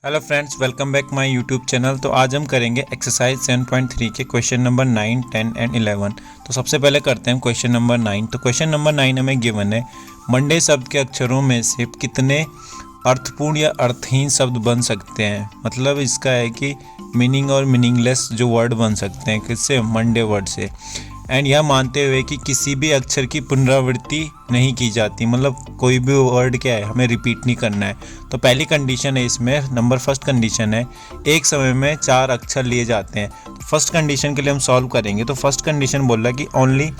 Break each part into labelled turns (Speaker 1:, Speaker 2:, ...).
Speaker 1: Hello friends, welcome back my YouTube channel. तो आज हम करेंगे एक्सरसाइज 7.3 के क्वेश्चन नंबर 9, 10 एंड 11। तो सबसे पहले करते हैं क्वेश्चन नंबर 9। तो क्वेश्चन नंबर 9 हमें गिवन है, मंडे शब्द के अक्षरों में से कितने अर्थपूर्ण या अर्थहीन शब्द बन सकते हैं। मतलब इसका है कि मीनिंग और मीनिंगलेस जो वर्ड बन सकते हैं किससे, मंडे वर्ड से। एंड यह मानते हुए कि किसी भी अक्षर की पुनरावृत्ति नहीं की जाती, मतलब कोई भी वर्ड क्या है हमें रिपीट नहीं करना है। तो पहली कंडीशन है इसमें, नंबर फर्स्ट कंडीशन है, एक समय में 4 अक्षर लिए जाते हैं। तो फर्स्ट कंडीशन के लिए हम सॉल्व करेंगे। तो फर्स्ट कंडीशन बोल रहा है कि ओनली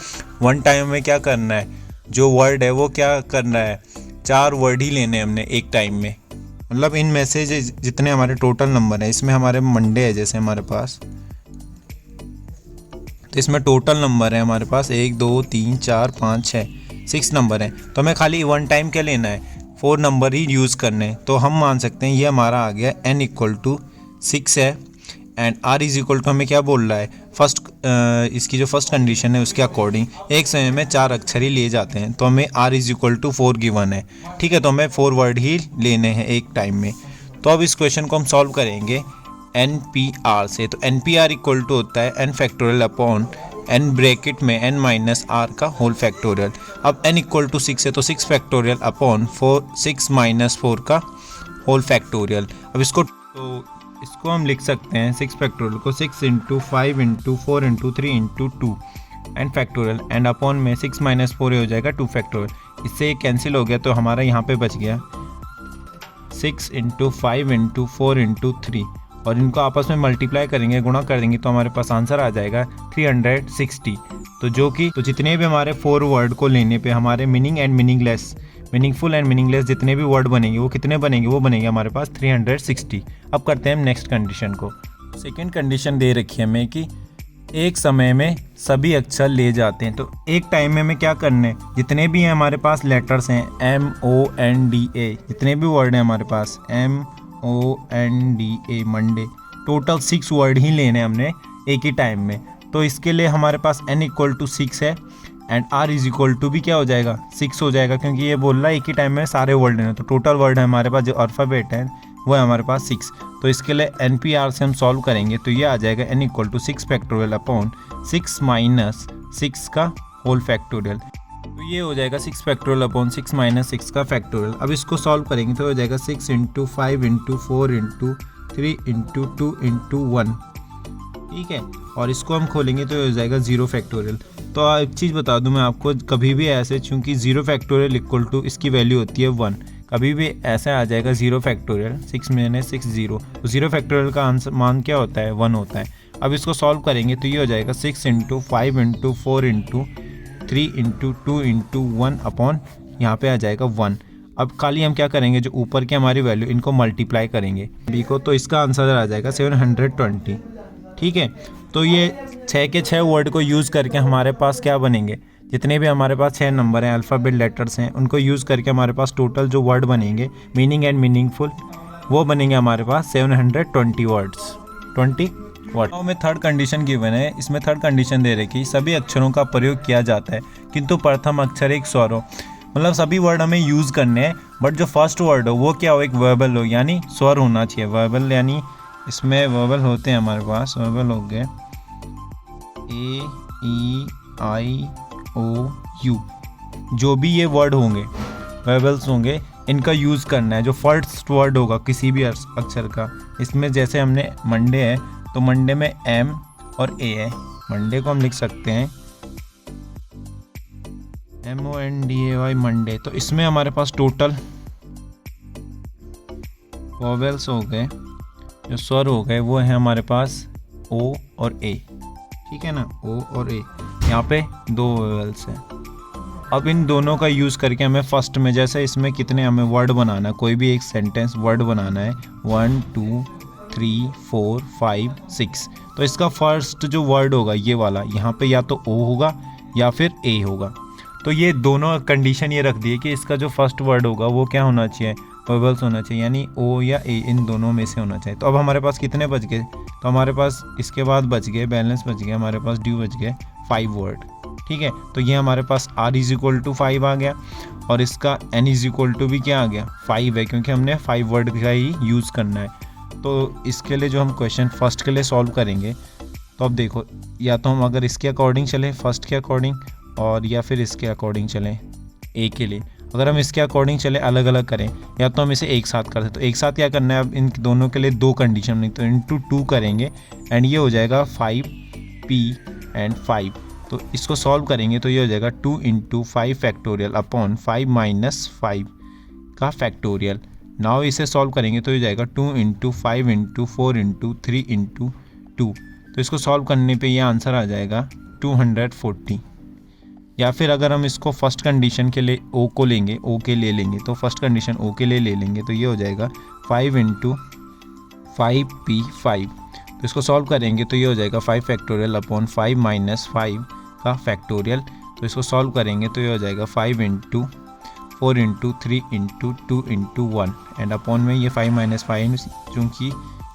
Speaker 1: वन टाइम में क्या करना है, जो वर्ड है वो क्या करना है, 4 वर्ड ही लेने हैं हमने एक टाइम में। मतलब इन में से जितने हमारे टोटल नंबर है, इसमें हमारे मंडे है जैसे हमारे पास, तो इसमें टोटल नंबर है हमारे पास 1 2 3 4 5 6 6 नंबर हैं। तो हमें खाली वन टाइम क्या लेना है, 4 नंबर ही यूज़ करने हैं। तो हम मान सकते हैं ये हमारा आ गया n = 6 है। एंड r = हमें क्या बोल रहा है, इसकी जो फर्स्ट कंडीशन है उसके अकॉर्डिंग एक समय में 4 अक्षर ही लिए जाते हैं। तो हमें r = 4 गिवन है। ठीक है, तो हमें 4 वर्ड ही लेने हैं एक टाइम में। तो अब इस क्वेश्चन को हम सॉल्व करेंगे NPR से। तो NPR = होता है n factorial upon n bracket में n-r का होल फैक्टोरियल। अब n = 6 है तो 6 फैक्टोरियल अपॉन 6 - 4 का होल फैक्टोरियल। अब इसको हम लिख सकते हैं 6 फैक्टोरियल को 6 × 5 × 4 × 3 × 2 एन फैक्टोरियल, एंड अपॉन में 6 - 4 हो जाएगा 2 फैक्टोरियल। इससे ये कैंसिल हो गया तो हमारा यहाँ पे बच गया 6 × 5 × 4 × 3, और इनको आपस में मल्टीप्लाई करेंगे, गुणा कर देंगे तो हमारे पास आंसर आ जाएगा 360। तो जितने भी हमारे 4 वर्ड को लेने पे हमारे मीनिंगफुल एंड मीनिंगलेस जितने भी वर्ड बनेंगे वो कितने बनेंगे, वो बनेंगे हमारे पास 360। अब करते हैं हम नेक्स्ट कंडीशन को। सेकेंड कंडीशन दे रखी है हमें कि एक समय में सभी अक्षर ले जाते हैं। तो एक टाइम में हमें क्या करना है, जितने भी हैं हमारे पास लेटर्स हैं MONDA, जितने भी वर्ड हैं हमारे पास MONDA मंडे, टोटल 6 वर्ड ही लेने हैं हमने एक ही टाइम में। तो इसके लिए हमारे पास n = 6 है एंड r = भी क्या हो जाएगा, 6 हो जाएगा, क्योंकि ये बोल रहा है एक ही टाइम में सारे वर्ड लेने। तो टोटल वर्ड है हमारे पास जो अल्फ़ाबेट है वो है हमारे पास 6। तो इसके लिए NPR से हम सॉल्व करेंगे तो ये आ जाएगा n = 6 फैक्टोरियल अपॉन 6 - 6 का होल फैक्टोरियल। तो ये हो जाएगा 6 फैक्टोरियल अपॉन 6 - 6 का फैक्टोरियल। अब इसको सॉल्व करेंगे तो हो जाएगा 6 × 5 × 4 × 3 × 2 × 1। ठीक है, और इसको हम खोलेंगे तो हो जाएगा 0 फैक्टोरियल। तो एक चीज़ बता दूं मैं आपको, कभी भी ऐसे, चूँकि 0 फैक्टोरियल = इसकी वैल्यू होती है 1, कभी भी ऐसे आ जाएगा 0 फैक्टोरियल 6 - 6 0। तो 0 फैक्टोरियल का आंसर मान क्या होता है, 1 होता है। अब इसको सॉल्व करेंगे तो ये हो जाएगा 6 × 5 × 4 × 3 × 2 × 1 अपॉन यहाँ पे आ जाएगा 1। अब खाली हम क्या करेंगे, जो ऊपर की हमारी वैल्यू इनको मल्टीप्लाई करेंगे बी को, तो इसका आंसर आ जाएगा 720। ठीक है, तो ये 6 के 6 वर्ड को यूज़ करके हमारे पास क्या बनेंगे, जितने भी हमारे पास 6 नंबर हैं, अल्फ़ाबेट लेटर्स हैं, उनको यूज़ करके हमारे पास टोटल जो वर्ड बनेंगे मीनिंग एंड मीनिंगफुल, वो बनेंगे हमारे पास 720 वर्ड्स, 20 वर्ड। में थर्ड कंडीशन गिवन है, इसमें थर्ड कंडीशन दे रखी, सभी अक्षरों का प्रयोग किया जाता है किंतु प्रथम अक्षर एक स्वर हो। मतलब सभी वर्ड हमें यूज़ करने हैं, बट जो फर्स्ट वर्ड हो वो क्या हो, एक वर्बल हो, यानी स्वर होना चाहिए। वर्बल यानी इसमें वर्बल होते हैं हमारे पास, वर्बल हो गए AEIOU, जो भी ये वर्ड होंगे वर्बल्स होंगे, इनका यूज़ करना है। जो फर्स्ट वर्ड होगा किसी भी अक्षर का, इसमें जैसे हमने मंडे है तो मंडे में M और A है, मंडे को हम लिख सकते हैं MONDAY मंडे। तो इसमें हमारे पास टोटल वोवेल्स हो गए, जो स्वर हो गए वो है हमारे पास O और A। ठीक है ना, O और A, यहाँ पे 2 वोवेल्स हैं। अब इन दोनों का यूज़ करके हमें फर्स्ट में, जैसे इसमें कितने हमें वर्ड बनाना है, कोई भी एक सेंटेंस वर्ड बनाना है 1 2 3 4 5 6। तो इसका फर्स्ट जो वर्ड होगा ये वाला, यहाँ पे या तो O होगा या फिर A होगा। तो ये दोनों कंडीशन ये रख दी है कि इसका जो फर्स्ट वर्ड होगा वो क्या होना चाहिए, वर्बल्स होना चाहिए, यानी O या A, इन दोनों में से होना चाहिए। तो अब हमारे पास कितने बच गए, तो हमारे पास इसके बाद बच गए, बैलेंस बच गया हमारे पास, ड्यू बच गए 5 वर्ड। ठीक है, तो ये हमारे पास R = 5 आ गया, और इसका N = भी क्या आ गया, 5 है, क्योंकि हमने 5 वर्ड का ही यूज़ करना है। तो इसके लिए जो हम क्वेश्चन फर्स्ट के लिए सॉल्व करेंगे, तो अब देखो, या तो हम अगर इसके अकॉर्डिंग चलें फर्स्ट के अकॉर्डिंग, और या फिर इसके अकॉर्डिंग चलें ए के लिए। अगर हम इसके अकॉर्डिंग चले अलग अलग करें, या तो हम इसे एक साथ कर सकते। तो एक साथ क्या करना है, अब इन दोनों के लिए दो कंडीशन नहीं, तो इंटू 2 करेंगे एंड ये हो जाएगा 5p एंड 5। तो इसको सॉल्व करेंगे तो ये हो जाएगा 2 इंटू 5 फैक्टोरियल अपॉन 5 माइनस 5 का फैक्टोरियल। नाउ इसे सॉल्व करेंगे तो ये हो जाएगा 2 इंटू 5 इंटू 4 इंटू 3 इंटू 2। तो इसको सॉल्व करने पे ये आंसर आ जाएगा 240। या फिर अगर हम इसको फर्स्ट कंडीशन के लिए ओ को लेंगे, ओ के ले लेंगे, तो फर्स्ट कंडीशन ओ के लिए ले लेंगे तो ये हो जाएगा 5 इंटू 5p5। तो इसको सॉल्व करेंगे तो ये हो जाएगा 5 फैक्टोरियल अपॉन 5 माइनस 5 का फैक्टोरियल। तो इसको सॉल्व करेंगे तो ये हो जाएगा 5 into 4 into 3 into 2 into 1 and upon में ये 5 माइनस 5 चूँकि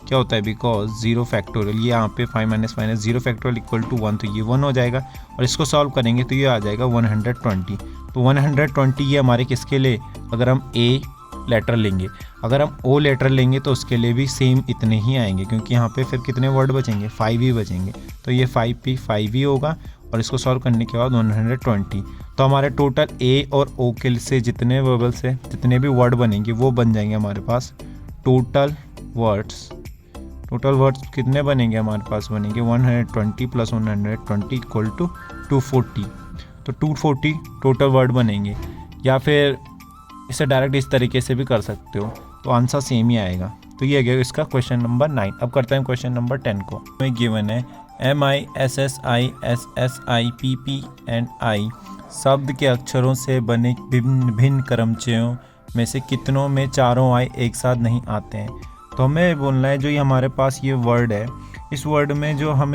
Speaker 1: क्या होता है, बिकॉज 0 फैक्टोरियल, ये यहाँ पे 5 माइनस 0 फैक्टोरियल इक्वल टू 1, तो ये 1 हो जाएगा। और इसको सॉल्व करेंगे तो ये आ जाएगा 120। तो 120 ये हमारे किसके लिए, अगर हम ए लेटर लेंगे, अगर हम ओ लेटर लेंगे तो उसके लिए भी सेम इतने ही आएंगे, क्योंकि यहाँ पे फिर कितने वर्ड बचेंगे, 5 ही बचेंगे। तो ये 5p5 ही होगा। और इसको सॉल्व करने के बाद 120। तो हमारे टोटल ए और ओ के से जितने वर्बल से जितने भी वर्ड बनेंगे वो बन जाएंगे हमारे पास टोटल वर्ड्स। टोटल वर्ड्स कितने बनेंगे हमारे पास, बनेंगे 120 प्लस 120 इक्वल टू 240। तो 240 टोटल वर्ड बनेंगे। या फिर इसे डायरेक्ट इस तरीके से भी कर सकते हो, तो आंसर सेम ही आएगा। तो ये गया इसका क्वेश्चन नंबर 9। अब करते हैं क्वेश्चन नंबर 10 को। हमें गिवन है MISSISSIPP एंड I शब्द के अक्षरों से बने भिन्न भिन्न क्रमचयों में से कितनों में चारों I एक साथ नहीं आते हैं। तो हमें बोलना है जो ये हमारे पास ये वर्ड है, इस वर्ड में जो हम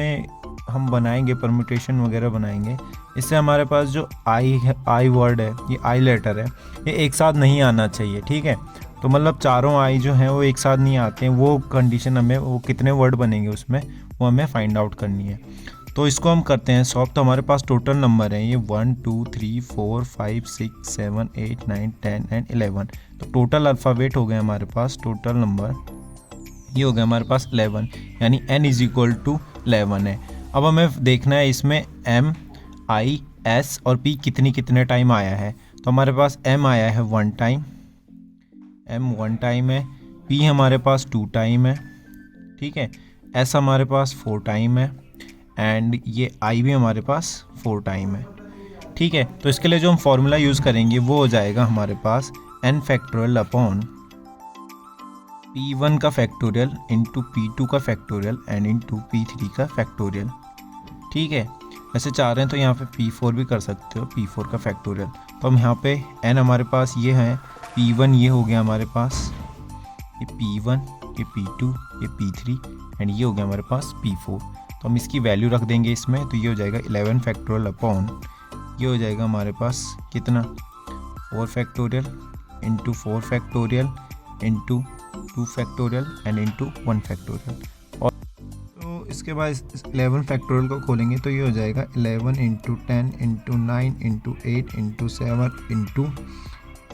Speaker 1: बनाएंगे परम्यूटेशन वगैरह बनाएंगे, इससे हमारे पास जो आई वर्ड है, ये आई लेटर है, ये एक साथ नहीं आना चाहिए। ठीक है, तो मतलब चारों आई जो हैं वो एक साथ नहीं आते हैं, वो कंडीशन हमें, वो कितने वर्ड बनेंगे उसमें, वो हमें फाइंड आउट करनी है। तो इसको हम करते हैं सॉल्व। तो हमारे पास टोटल नंबर है ये 1 2 3 4 5 6 7 8 9 10 एंड 11। तो टोटल अल्फ़ाबेट हो गए हमारे पास, टोटल नंबर ये हो गया हमारे पास 11, यानी n इज इक्वल टू 11 है। अब हमें देखना है इसमें M I S और P कितने टाइम आया है। तो हमारे पास M आया है 1 टाइम, M 1 टाइम है, P हमारे पास 2 टाइम है, ठीक है, S हमारे पास 4 टाइम है एंड ये I भी हमारे पास 4 टाइम है। ठीक है, तो इसके लिए जो हम फॉर्मूला यूज़ करेंगे वो हो जाएगा हमारे पास n फैक्टोरियल अपॉन P1 का फैक्टोरियल इंटू P2 का फैक्टोरियल एंड इंटू P3 का फैक्टोरियल। ठीक है, वैसे चाह रहे हैं तो यहाँ पे P4 भी कर सकते हो, P4 का फैक्टोरियल। तो हम यहाँ पे n हमारे पास ये है, P1 ये हो गया हमारे पास, ये P1, ये P2, ये P3 एंड ये हो गया हमारे पास P4। तो हम इसकी वैल्यू रख देंगे इसमें, तो ये हो जाएगा 11 फैक्टोरियल अपॉन, ये हो जाएगा हमारे पास कितना, 4 factorial into 4 factorial into 2 factorial and into 1 factorial. और तो इसके बाद 11 फैक्टोरियल को खोलेंगे तो ये हो जाएगा 11 into 10 into 9 into 8 into 7 into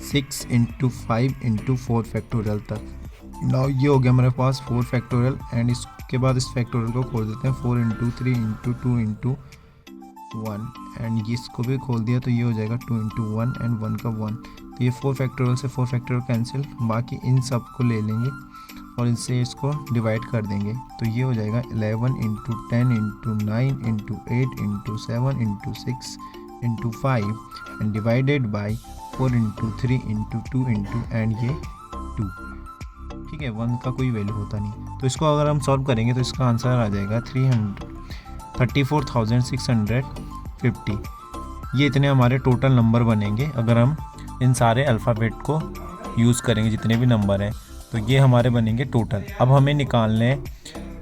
Speaker 1: 6 into 5 into 4 factorial तक। नाउ ये हो गया हमारे पास 4 फैक्टोरियल एंड इसके बाद इस फैक्टोरियल को खोल देते हैं 4 इंटू 3 इंटू 2 इंटू 1 एंड इसको भी खोल दिया तो ये हो जाएगा 2 इंटू 1 एंड 1 का 1। तो ये 4 फैक्टोरियल से 4 फैक्टोरियल कैंसिल, बाकी इन सब को ले लेंगे और इनसे इसको डिवाइड कर देंगे। तो ये हो जाएगा 11 into 10 into 9 into 8 into 7 into 6 into 5 and divided by 4 into 3 into 2 into and ये 2। ठीक है, 1 का कोई वैल्यू होता नहीं। तो इसको अगर हम सॉल्व करेंगे तो इसका आंसर आ जाएगा 34,650। ये इतने हमारे टोटल नंबर बनेंगे अगर हम इन सारे अल्फ़ाबेट को यूज़ करेंगे, जितने भी नंबर हैं। तो ये हमारे बनेंगे टोटल। अब हमें निकालने हैं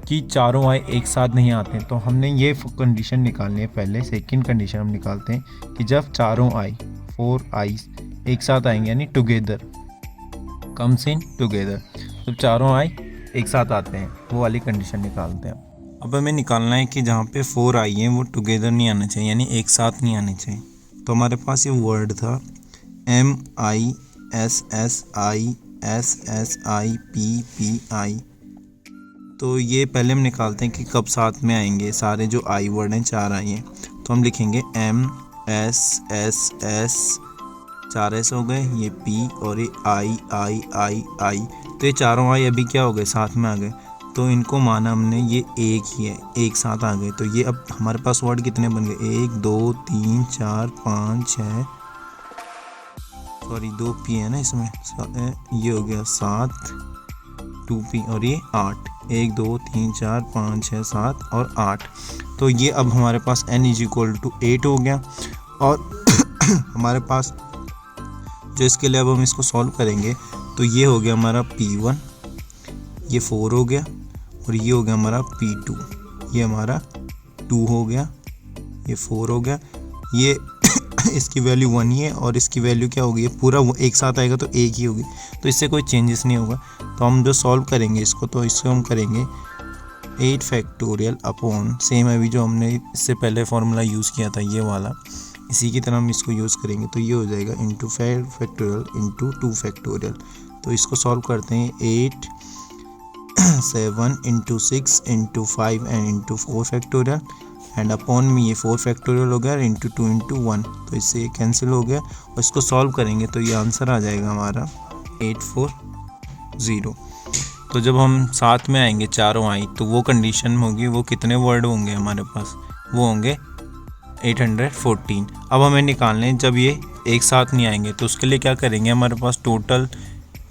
Speaker 1: कि चारों आई एक साथ नहीं आते हैं, तो हमने ये कंडीशन निकालनी है पहले। सेकंड कंडीशन हम निकालते हैं कि जब चारों आई 4 आई एक साथ आएंगे, यानी टुगेदर, कम्स इन टुगेदर, जब चारों आई एक साथ आते हैं वो वाली कंडीशन निकालते हैं। अब हमें निकालना है कि जहाँ पे 4 आई हैं वो टुगेदर नहीं आना चाहिए, यानी एक साथ नहीं आने चाहिए। तो हमारे पास ये वर्ड था MISSISSIPPI तो ये पहले हम निकालते हैं कि कब साथ में आएंगे सारे जो आई वर्ड हैं, 4 आई हैं। तो हम लिखेंगे M S S S, 4 S हो गए, ये P और ये I। तो ये चारों आई अभी क्या हो गए, साथ में आ गए। तो इनको माना हमने ये एक ही है, एक साथ आ गए। तो ये अब हमारे पास वर्ड कितने बन गए, 1 2 3 4 5 6, सॉरी 2 P है ना इसमें, ये हो गया 7, 2 P और ये 8, 1 2 3 4 5 6 7 और 8। तो ये अब हमारे पास n = 8 हो गया। और हमारे पास जो इसके लिए अब हम इसको सॉल्व करेंगे, तो ये हो गया हमारा P1, ये 4 हो गया, और ये हो गया हमारा P2, ये हमारा 2 हो गया, ये 4 हो गया, ये इसकी वैल्यू 1 ही है और इसकी वैल्यू क्या होगी, पूरा एक साथ आएगा तो एक ही होगी, तो इससे कोई चेंजेस नहीं होगा। तो हम जो सॉल्व करेंगे इसको, तो इसको हम करेंगे 8 फैक्टोरियल अपॉन, सेम अभी जो हमने इससे पहले फॉर्मूला यूज़ किया था ये वाला, इसी की तरह हम इसको यूज़ करेंगे। तो ये हो जाएगा इंटू 5 फैक्टोरियल इंटू 2 फैक्टोरियल। तो इसको सॉल्व करते हैं, 8 7 into 6 into 5 and into 4 factorial and upon में ये 4 फैक्टोरियल हो गया इंटू 2 इंटू 1, तो इससे ये कैंसिल हो गया। और इसको सॉल्व करेंगे तो ये आंसर आ जाएगा हमारा 840। तो जब हम साथ में आएंगे चारों आई, तो वो कंडीशन होगी, वो कितने वर्ड होंगे हमारे पास, वो होंगे 814। अब हमें निकालने जब ये एक साथ नहीं आएंगे, तो उसके लिए क्या करेंगे, हमारे पास टोटल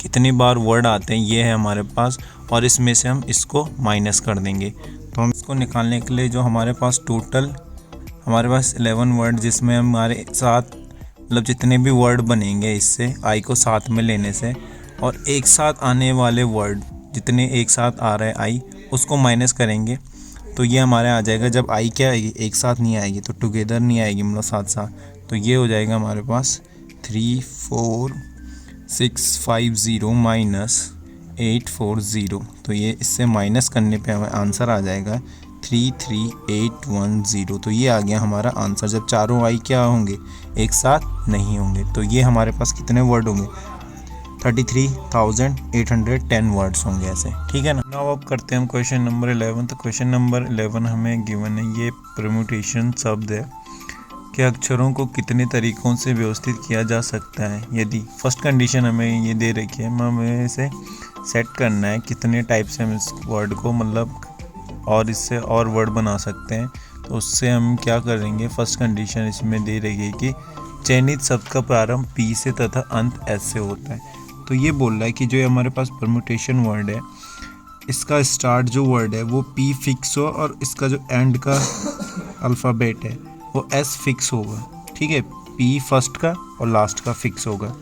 Speaker 1: कितनी बार वर्ड आते हैं ये है हमारे पास, और इसमें से हम इसको माइनस कर देंगे। तो हम इसको निकालने के लिए जो हमारे पास टोटल हमारे पास 11 वर्ड, जिसमें हमारे साथ मतलब जितने भी वर्ड बनेंगे इससे आई को साथ में लेने से, और एक साथ आने वाले वर्ड जितने एक साथ आ रहे आई उसको माइनस करेंगे। तो ये हमारे आ जाएगा, जब आई क्या आएगी, एक साथ नहीं आएगी, तो टुगेदर नहीं आएगी, मतलब साथ साथ। तो ये हो जाएगा हमारे पास 34650 माइनस 840। तो ये इससे माइनस करने पे हमें आंसर आ जाएगा 33810। तो ये आ गया हमारा आंसर, जब चारों आई क्या होंगे, एक साथ नहीं होंगे। तो ये हमारे पास कितने वर्ड होंगे, 33,810 वर्ड्स होंगे ऐसे, ठीक है ना। नाउ अब करते हैं हम क्वेश्चन नंबर 11। तो क्वेश्चन नंबर 11 हमें गिवन है, ये परम्यूटेशन शब्द है कि अक्षरों को कितने तरीकों से व्यवस्थित किया जा सकता है। यदि फर्स्ट कंडीशन हमें ये दे रखी है, हमें इसे सेट करना है कितने टाइप से हम इस वर्ड को मतलब और इससे और वर्ड बना सकते हैं। तो उससे हम क्या करेंगे, फर्स्ट कंडीशन इसमें दे रही है कि चयनित शब्द का प्रारंभ P से तथा अंत S से होता है। तो ये बोल रहा है कि जो हमारे पास परम्यूटेशन वर्ड है, इसका स्टार्ट जो वर्ड है वो P फिक्स हो, और इसका जो एंड का अल्फ़ाबेट है वो S फिक्स होगा, ठीक है। P फर्स्ट का और लास्ट का फिक्स होगा।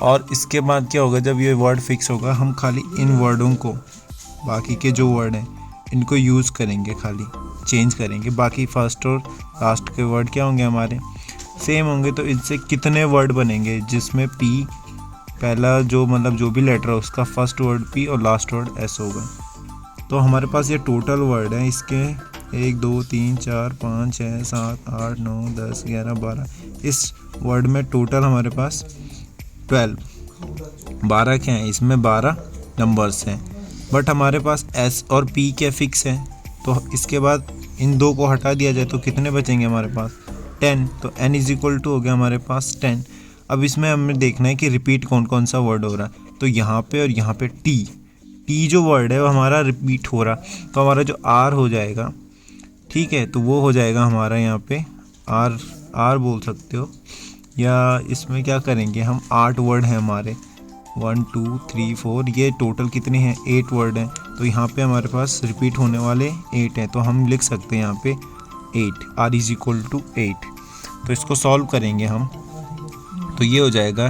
Speaker 1: और इसके बाद क्या होगा, जब ये वर्ड फिक्स होगा, हम खाली इन वर्डों को, बाकी के जो वर्ड हैं इनको यूज़ करेंगे, खाली चेंज करेंगे। बाकी फर्स्ट और लास्ट के वर्ड क्या होंगे, हमारे सेम होंगे। तो इनसे कितने वर्ड बनेंगे, जिसमें P पहला जो मतलब जो भी लेटर है उसका फर्स्ट वर्ड P और लास्ट वर्ड S होगा। तो हमारे पास ये टोटल वर्ड है, इसके 1 2 3 4 5 6 7 8 9 10 11 12, इस वर्ड में टोटल हमारे पास 12 क्या हैं, इसमें 12 नंबर्स हैं। बट हमारे पास S और P क्या फिक्स है, तो इसके बाद इन दो को हटा दिया जाए तो कितने बचेंगे हमारे पास, 10। तो n = हो गया हमारे पास 10। अब इसमें हमें देखना है कि रिपीट कौन कौन सा वर्ड हो रहा है। तो यहाँ पे और यहाँ पे T जो वर्ड है वो हमारा रिपीट हो रहा, तो हमारा जो R हो जाएगा, ठीक है, तो वो हो जाएगा हमारा यहाँ पे R बोल सकते हो। या इसमें क्या करेंगे हम, 8 वर्ड हैं हमारे, 1 2 3 4, ये टोटल कितने हैं, 8 वर्ड हैं। तो यहाँ पे हमारे पास रिपीट होने वाले 8 हैं, तो हम लिख सकते हैं यहाँ पे 8, R = 8। तो इसको सॉल्व करेंगे हम, तो ये हो जाएगा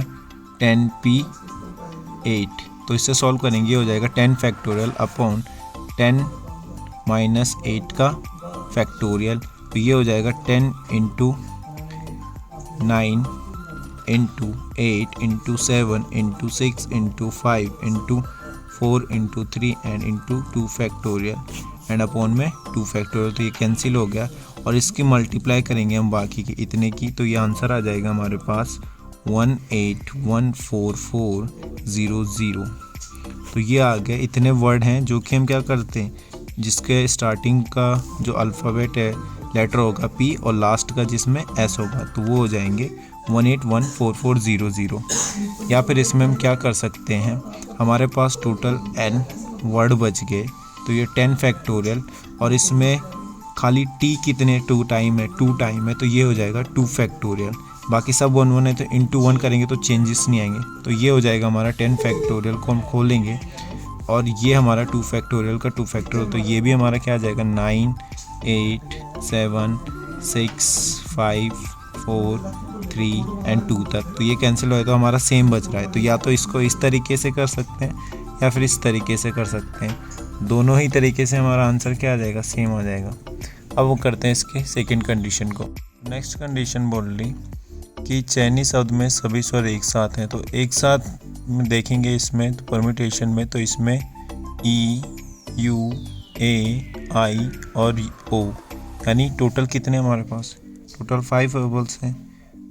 Speaker 1: 10P8। तो इससे सॉल्व करेंगे, ये हो जाएगा 10 फैक्टोरियल अपॉन 10 माइनस 8 का फैक्टोरियल। तो ये हो जाएगा 10 into 9 into 8 into 7 into 6 into 5 into 4 into 3 and into 2 factorial and upon में 2 फैक्टोरियल। तो ये कैंसिल हो गया, और इसकी मल्टीप्लाई करेंगे हम बाकी के इतने की, तो ये आंसर आ जाएगा हमारे पास 1814400। तो ये आ गया, इतने वर्ड हैं जो कि हम क्या करते हैं, जिसके स्टार्टिंग का जो अल्फ़ाबेट है लेटर होगा P और लास्ट का जिसमें S होगा, तो वो हो जाएंगे 1814400। या फिर इसमें हम क्या कर सकते हैं, हमारे पास टोटल n वर्ड बच गए, तो ये 10 फैक्टोरियल, और इसमें खाली t कितने 2 टाइम है, 2 टाइम है, तो ये हो जाएगा 2 फैक्टोरियल। बाकी सब 1 1 है, तो इंटू 1 करेंगे तो चेंजेस नहीं आएंगे, तो ये हो जाएगा हमारा 10 फैक्टोरियल को हम खोलेंगे, और ये हमारा 2 फैक्टोरियल का 2 फैक्टोरियल, तो ये भी हमारा क्या आ जाएगा 9 8 7 6 5 4 3 एंड 2 तक। तो ये कैंसिल हो, तो हमारा सेम बच रहा है। तो या तो इसको इस तरीके से कर सकते हैं या फिर इस तरीके से कर सकते हैं, दोनों ही तरीके से हमारा आंसर क्या आ जाएगा, सेम आ जाएगा। अब वो करते हैं इसके सेकंड कंडीशन को। नेक्स्ट कंडीशन बोल रही कि चयनी शब्द में सभी स्वर एक साथ हैं, तो एक साथ देखेंगे इसमें तो परम्यूटेशन में, तो इसमें ई यू ए आई और ओ, यानी टोटल कितने हमारे पास, टोटल 5 वर्बल्स हैं,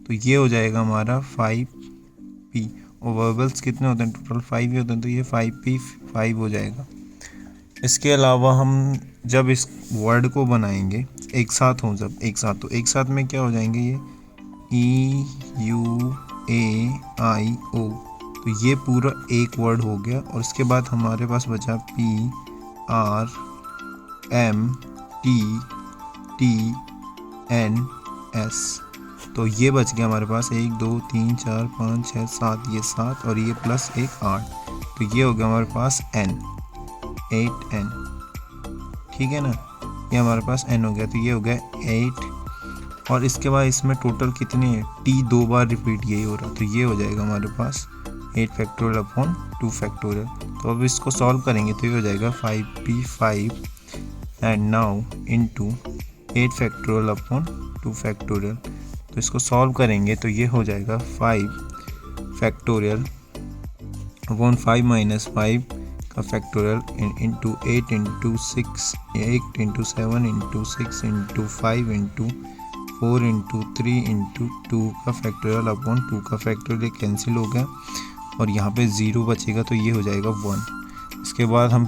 Speaker 1: तो ये हो जाएगा हमारा 5P, और वर्बल्स कितने होते हैं, टोटल 5 ही होते हैं, तो ये 5P 5 हो जाएगा। इसके अलावा हम जब इस वर्ड को बनाएंगे एक साथ हों, जब एक साथ, तो एक साथ में क्या हो जाएंगे, ये ई यू ए आई ओ, तो ये पूरा एक वर्ड हो गया। और इसके बाद हमारे पास बचा P R M T T N S, तो ये बच गया हमारे पास 1 2 3 4 5 6 7, ये 7 और ये प्लस 1 8, तो ये हो गया हमारे पास N 8N, ठीक है ना, ये हमारे पास N हो गया, तो ये हो गया 8। और इसके बाद इसमें टोटल कितने हैं, T 2 बार रिपीट यही हो रहा, तो ये हो जाएगा हमारे पास 8 फैक्टोरियल अपॉन 2 फैक्टोरियल। तो अब इसको सॉल्व करेंगे तो ये हो जाएगा 5P 5 and now into 8 factorial upon 2 factorial. तो इसको सॉल्व करेंगे तो ये हो जाएगा 5 फैक्टोरियल अपॉन 5 माइनस 5 का factorial into 8 into 6 8 into 7 into 6 into 5 into 4 into 3 into 2 का फैक्टोरियल अपॉन 2 का फैक्टोरियल कैंसिल हो गया, और यहाँ पे 0 बचेगा, तो ये हो जाएगा 1। इसके बाद हम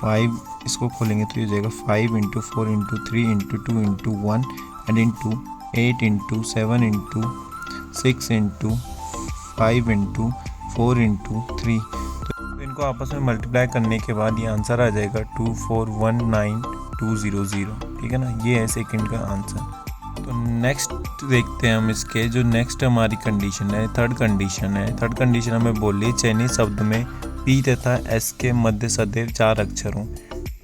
Speaker 1: 5 इसको खोलेंगे तो ये हो जाएगा 5 into 4 into 3 into 2 into 1 and into 8 into 7 into 6 into 5 into 4 into 3। तो इनको आपस में मल्टीप्लाई करने के बाद ये आंसर आ जाएगा 2419200, ठीक है ना, ये है सेकंड का आंसर। तो नेक्स्ट देखते हैं हम इसके, जो नेक्स्ट हमारी कंडीशन है, थर्ड कंडीशन है। थर्ड कंडीशन हमें बोली चयनित शब्द में P तथा S के मध्य सदैव 4 अक्षर हों।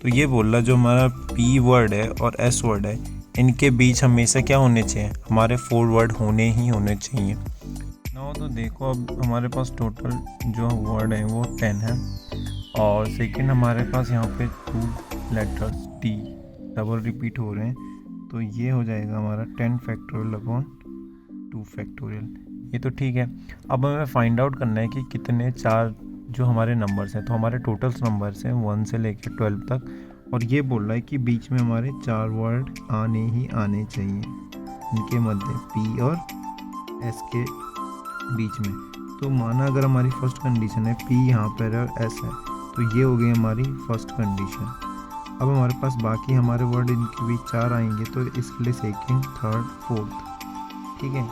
Speaker 1: तो ये बोला जो हमारा P वर्ड है और S वर्ड है, इनके बीच हमेशा क्या होने चाहिए, हमारे 4 वर्ड होने ही होने चाहिए ना। तो देखो अब हमारे पास टोटल जो वर्ड है वो 10 है, और सेकंड हमारे पास यहाँ पे 2 लेटर्स T डबल रिपीट हो रहे हैं, तो ये हो जाएगा हमारा 10 फैक्टोरियल अपॉन 2 फैक्टोरियल। ये तो ठीक है। अब हमें फाइंड आउट करना है कि कितने 4 जो हमारे नंबर्स हैं, तो हमारे टोटल नंबर्स हैं 1 से लेकर 12 तक, और ये बोल रहा है कि बीच में हमारे 4 वर्ड आने ही आने चाहिए, इनके मध्य P और S के बीच में। तो माना अगर हमारी फर्स्ट कंडीशन है P यहाँ पर और S है, तो ये हो गई हमारी फर्स्ट कंडीशन। अब हमारे पास बाकी हमारे वर्ड इनके बीच 4 आएंगे, तो इसके लिए सेकंड थर्ड फोर्थ, ठीक है,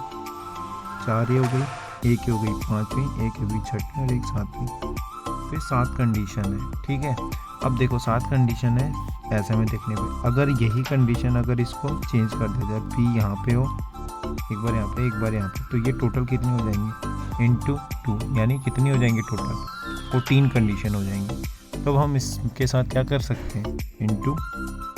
Speaker 1: 4 ये हो गई, 1 हो गई 5वीं, 1 हो गई 6वीं और 1 7वीं, फिर 7 कंडीशन है, ठीक है। अब देखो 7 कंडीशन है ऐसे में देखने पे, अगर यही कंडीशन अगर इसको चेंज कर दिया जाए, P यहाँ पे हो, एक बार यहाँ पे एक बार यहाँ पे, तो ये टोटल कितनी हो जाएंगी इंटू 2, यानी कितनी हो जाएंगी टोटल 14 कंडीशन हो जाएंगी। तो अब हम इसके साथ क्या कर सकते हैं, इंटू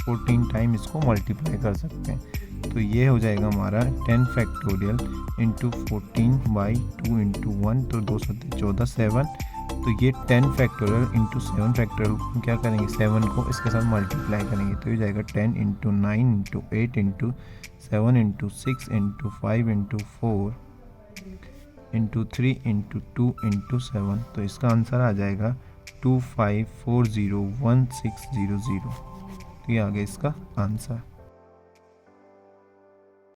Speaker 1: 14 टाइम इसको मल्टीप्लाई कर सकते हैं। तो ये हो जाएगा हमारा 10 फैक्टोरियल इंटू 14 बाई 2 इंटू 1, तो 2 7 14 7, तो ये 10 फैक्टोरियल इंटू 7 फैक्टोरियल को क्या करेंगे, 7 को इसके साथ मल्टीप्लाई करेंगे, तो ये जाएगा 10 into 9 into 8 into 7 into 6 into 5 into 4 into 3 into 2 into 7। तो इसका आंसर आ जाएगा 25401600। तो ये आ गया इसका आंसर।